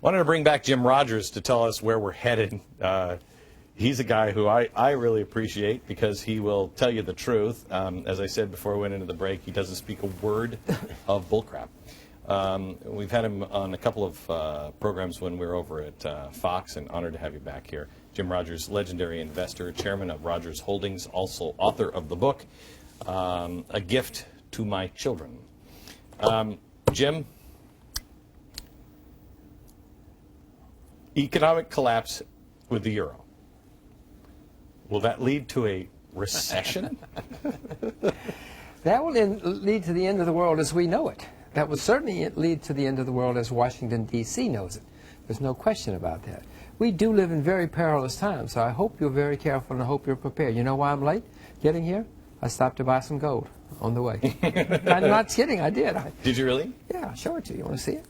Wanted to bring back Jim Rogers to tell us where we're headed. He's a guy who I really appreciate because he will tell you the truth. As I said before we went into the break, he doesn't speak a word of bullcrap. We've had him on a couple of programs when we were over at Fox, and honored to have you back here. Jim Rogers, legendary investor, chairman of Rogers Holdings, also author of the book, A Gift to My Children. Jim, economic collapse with the euro. Will that lead to a recession? That will lead to the end of the world as we know it. That will certainly lead to the end of the world as Washington, D.C. knows it. There's no question about that. We do live in very perilous times, so I hope you're very careful and I hope you're prepared. You know why I'm late getting here? I stopped to buy some gold on the way. I'm not kidding, I did. Did you really? Yeah, I'll show it to you. You want to see it?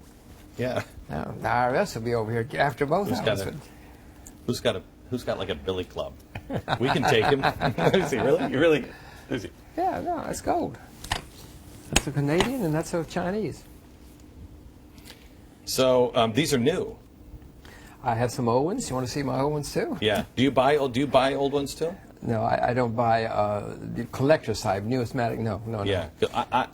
Yeah. Now, the IRS will be over here after both of us. Who's got like a billy club? We can take him. Is he really? You really? Is he? Yeah, no, that's gold. That's a Canadian and that's a Chinese. So these are new. I have some old ones. You want to see my old ones too? Yeah. Do you buy old ones too? No, I don't buy the collector's type, numismatic. No. Yeah,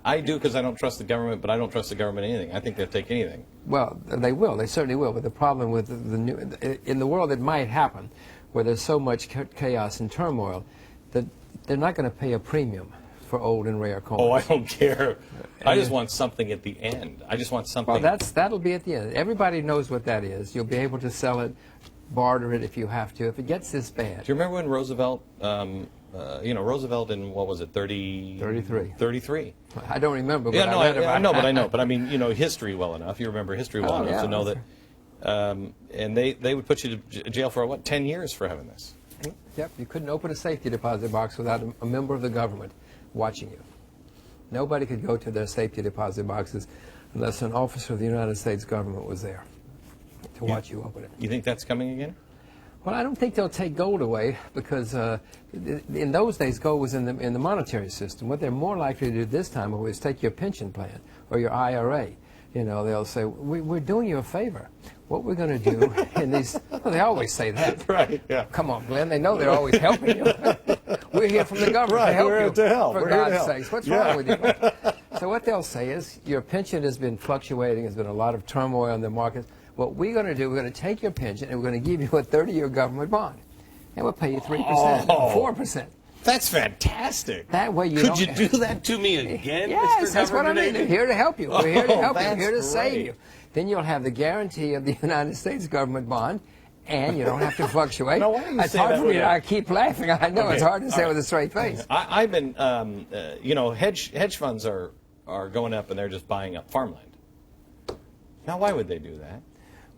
I do because I don't trust the government, but I don't trust the government in anything. I think they'll take anything. Well, they will. They certainly will. But the problem with the new in the world, it might happen, where there's so much chaos and turmoil, that they're not going to pay a premium for old and rare coins. Oh, I don't care. I just want something at the end. I just want something. Well, that'll be at the end. Everybody knows what that is. You'll be able to sell it, barter it if you have to. If it gets this bad. Do you remember when Roosevelt, Roosevelt in, what was it, 33. 33. I don't remember. Yeah, but I know, but I know. But I mean, history well enough. You remember history well enough to know that. And they would put you to jail for, 10 years for having this. Yep, you couldn't open a safety deposit box without a member of the government watching you. Nobody could go to their safety deposit boxes unless an officer of the United States government was there to watch you open it. You think that's coming again? Well, I don't think they'll take gold away because in those days gold was in the monetary system. What they're more likely to do this time is take your pension plan or your IRA. They'll say, we're doing you a favor. What we're going to do in these, well, they always say that. Right, yeah. Come on, Glenn, they know they're always helping you. We're here from the government to help we're you. To help. For we're God's here to help. sakes, what's wrong with you? So what they'll say is, your pension has been fluctuating, there's been a lot of turmoil in the markets. What we're going to do, we're going to take your pension and we're going to give you a 30-year government bond. And we'll pay you 3%, 4%. That's fantastic. That way you Could you do that to me again, Yes, Mr. that's what I mean. We're here to help you. We're here to help you. We're here to save great. you. Then you'll have the guarantee of the United States government bond, and you don't have to fluctuate. Now, why do you it's say hard that for me. with I keep laughing. I know it's hard to say with a straight face. I've been, hedge funds are going up and they're just buying up farmland. Now, why would they do that?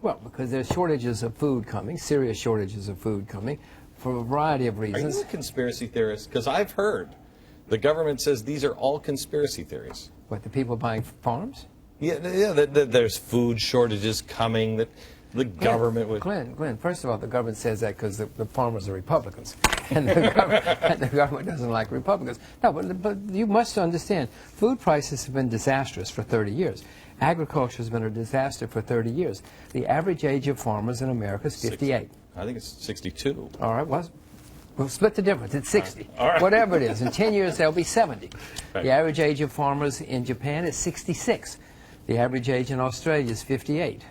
Well, because there's shortages of food coming, serious shortages of food coming, for a variety of reasons. Are you a conspiracy theorist? Because I've heard the government says these are all conspiracy theories. What, the people buying farms? Yeah. There's food shortages coming. That the government would. Glenn, first of all, the government says that because the farmers are Republicans, and the government doesn't like Republicans. No, but you must understand, food prices have been disastrous for 30 years. Agriculture has been a disaster for 30 years. The average age of farmers in America is 58. I think it's 62. All right, we'll split the difference. It's 60. All right. Whatever it is. In 10 years, they'll be 70. Right. The average age of farmers in Japan is 66. The average age in Australia is 58.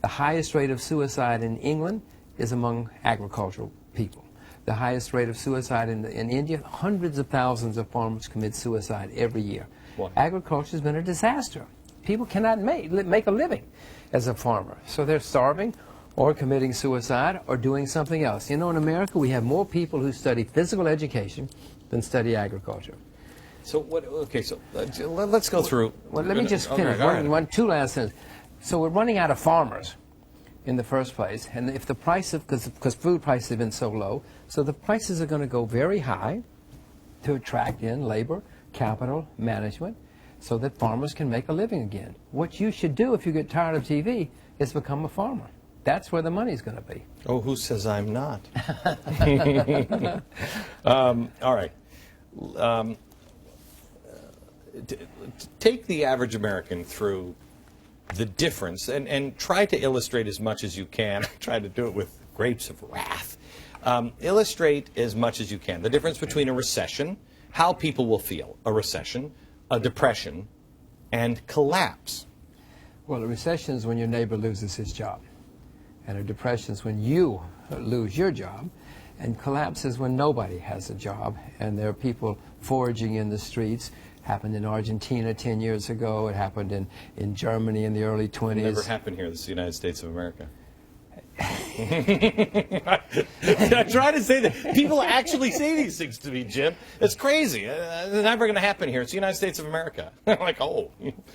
The highest rate of suicide in England is among agricultural people. The highest rate of suicide in India, hundreds of thousands of farmers commit suicide every year. What? Agriculture has been a disaster. People cannot make a living as a farmer. So they're starving or committing suicide or doing something else. In America, we have more people who study physical education than study agriculture. So what? Okay, so let's go through. Well, let me just finish. Okay, Two last sentences. So we're running out of farmers in the first place, and if the price of, because food prices have been so low, so the prices are going to go very high to attract in labor, capital, management, so that farmers can make a living again. What you should do if you get tired of TV is become a farmer. That's where the money's going to be. Oh, who says I'm not? All right. Take the average American through the difference, and try to illustrate as much as you can. Try to do it with grapes of wrath. Illustrate as much as you can the difference between a recession, how people will feel a recession, a depression, and collapse. Well, a recession is when your neighbor loses his job. And a depression is when you lose your job. And collapse is when nobody has a job. And there are people foraging in the streets. Happened in Argentina 10 years ago. It happened in Germany in the early 20s. It never happened here. This is the United States of America. I try to say that. People actually say these things to me, Jim. It's crazy. It's never going to happen here. It's the United States of America. I'm like, oh,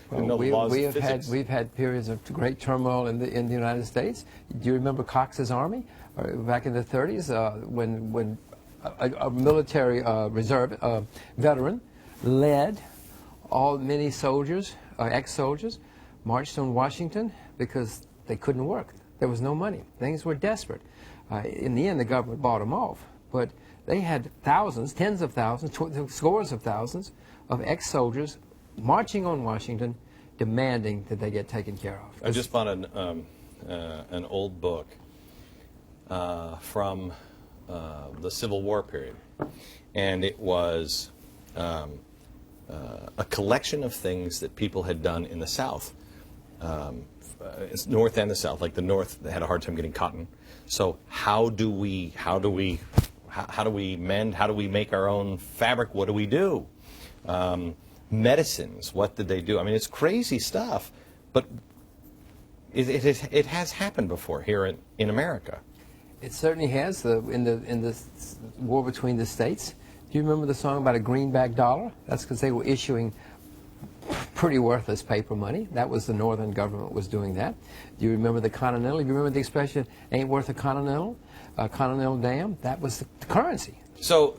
well, know the laws of physics. We've had periods of great turmoil in the United States. Do you remember Cox's Army back in the 30s when a military reserve veteran led many soldiers, ex-soldiers, marched on Washington because they couldn't work. There was no money. Things were desperate. In the end, the government bought them off. But they had thousands, tens of thousands, scores of thousands of ex-soldiers marching on Washington, demanding that they get taken care of. I just bought an old book from the Civil War period, and it was a collection of things that people had done in the South. It's North and the South. Like the North, they had a hard time getting cotton. So how do we mend? How do we make our own fabric? What do we do? Medicines. What did they do? I mean, it's crazy stuff. But it has happened before here in America. It certainly has. In the war between the states. Do you remember the song about a greenback dollar? That's because they were issuing pretty worthless paper money. That was the Northern government was doing that. Do you remember the Continental? Do you remember the expression, ain't worth a Continental? Continental dam? That was the currency. So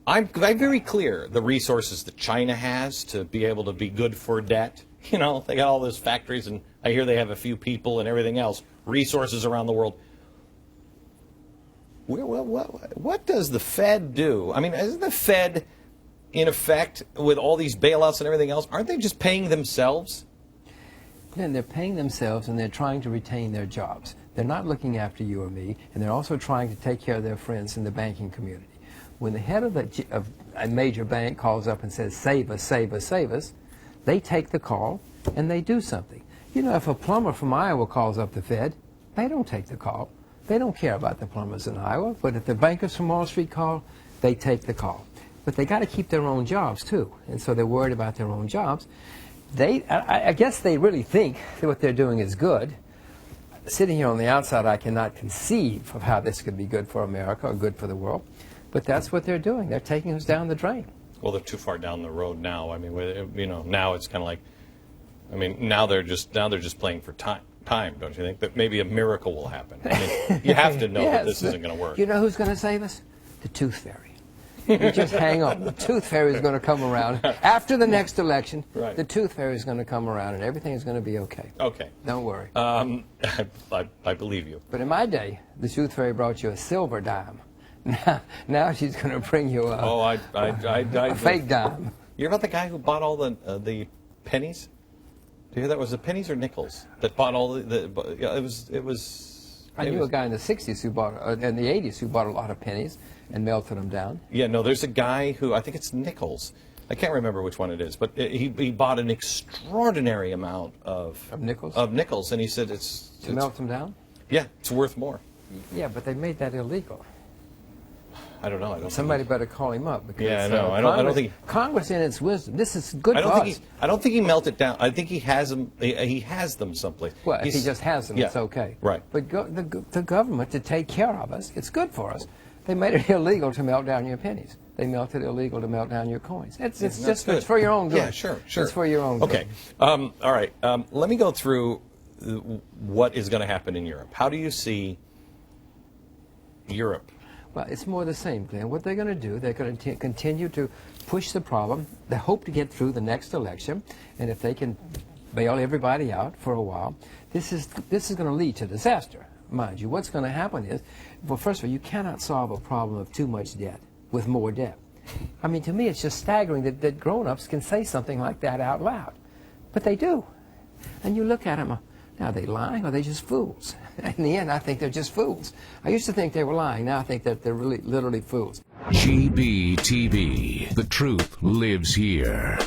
I'm very clear the resources that China has to be able to be good for debt. You know, they got all those factories, and I hear they have a few people and everything else, resources around the world. What does the Fed do? I mean, isn't the Fed, in effect, with all these bailouts and everything else, aren't they just paying themselves? And they're paying themselves, and they're trying to retain their jobs. They're not looking after you or me, and they're also trying to take care of their friends in the banking community. When the head of a major bank calls up and says, save us, save us, save us, they take the call, and they do something. You know, if a plumber from Iowa calls up the Fed, they don't take the call. They don't care about the plumbers in Iowa, but if the bankers from Wall Street call, they take the call. But they got to keep their own jobs, too, and so they're worried about their own jobs. I guess they really think that what they're doing is good. Sitting here on the outside, I cannot conceive of how this could be good for America or good for the world, but that's what they're doing. They're taking us down the drain. Well, they're too far down the road now. I mean, you know, now it's kind of like, I mean, now they're just playing for time, don't you think? That maybe a miracle will happen. I mean, you have to know Yes, that this isn't going to work. You know who's going to save us? The Tooth Fairy. You just hang on. The Tooth Fairy is going to come around. After the next election, right. The Tooth Fairy is going to come around, and everything is going to be okay. Okay. Don't worry. I believe you. But in my day, the Tooth Fairy brought you a silver dime. Now she's going to bring you a fake dime. You hear about the guy who bought all the pennies? Do you hear that? Was it pennies or nickels that bought all it was. I knew a guy in the 60s who bought, in the 80s, who bought a lot of pennies and melted them down. Yeah, no, there's a guy who, I think it's nickels. I can't remember which one it is, but he bought an extraordinary amount of nickels? Of nickels, and he said it's melt them down? Yeah, it's worth more. Yeah, but they made that illegal. I don't know. I don't. Somebody better call him up. Because, yeah, no, I don't think. Congress, in its wisdom, this is good for us. I don't think he melted down. I think he has them. He has them someplace. Well, if he just has them, it's okay. Right. But the government, to take care of us, it's good for us. They made it illegal to melt down your pennies. They made it illegal to melt down your coins. It's it's for your own good. Yeah, sure. It's for your own good. Okay. All right. Let me go through what is going to happen in Europe. How do you see Europe? Well, it's more the same, Glenn. What they're going to do, they're going to continue to push the problem. They hope to get through the next election, and if they can bail everybody out for a while, this is going to lead to disaster, mind you. What's going to happen is, well, first of all, you cannot solve a problem of too much debt with more debt. I mean, to me, it's just staggering that grown-ups can say something like that out loud. But they do. And you look at them, now are they lying or are they just fools? In the end, I think they're just fools. I used to think they were lying. Now I think that they're really literally fools. GBTV. The truth lives here.